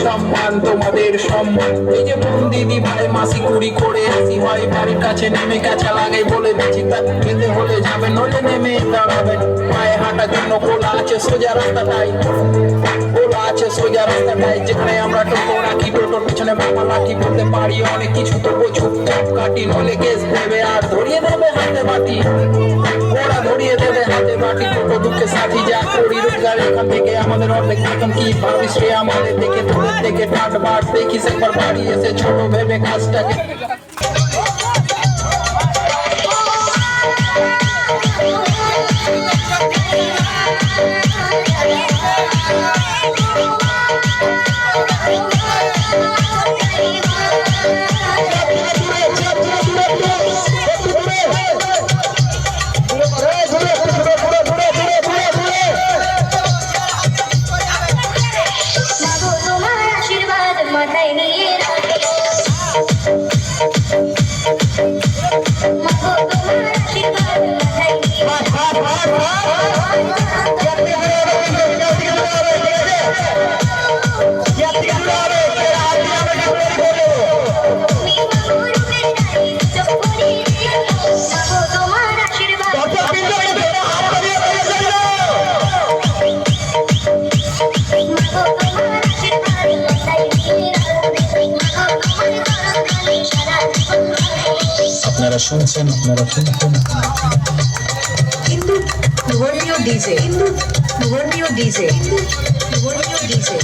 সম্মান তোমাদের সম্মান। এই যে বোন দিদি ভাই মাসি কুড়ি করে আসি ভাই বাড়ির কাছে নেমে কাঁচা লাগাই বলে দিচ্ছি তা খেতে হলে যাবে নইলে নেমে দাঁড়াবেন। পায়ে হাঁটার জন্য খোলা আছে সোজা রাস্তাটাই, খোলা আছে সোজা রাস্তাটাই, যেখানে আমরা টোটো রাখি টোটোর পিছনে বাবা লাঠি বলতে পারি অনেক কিছু, তবু চুপচাপ কাটি নইলে কেস দেবে আর ধরিয়ে দেবে হাতে বাটি, ওরা ধরিয়ে দেবে হাতে বাটি। টোটো দুঃখে সাথী যা করি রোজগার এখান থেকে আমাদের অর্ধেক বেতন, কি ভাবিস রে আমাদের দেখে তোদের থেকে ঠাট বাট দেখিস একবার বাড়ি এসে ছোট ভেবে কাজটাকে। আপনারা শুনছেন হিন্দু ধর্মীয় ডিজে, হিন্দু ধর্মীয় ডিজে, ধর্মীয় ডিজে।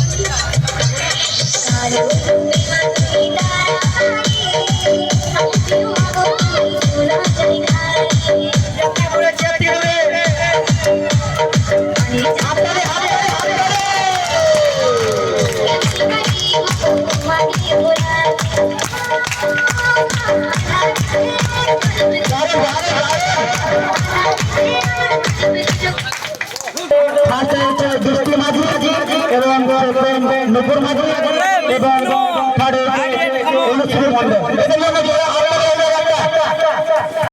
দৃষ্টি মাঝি এবং নুপুর মাঝি এবং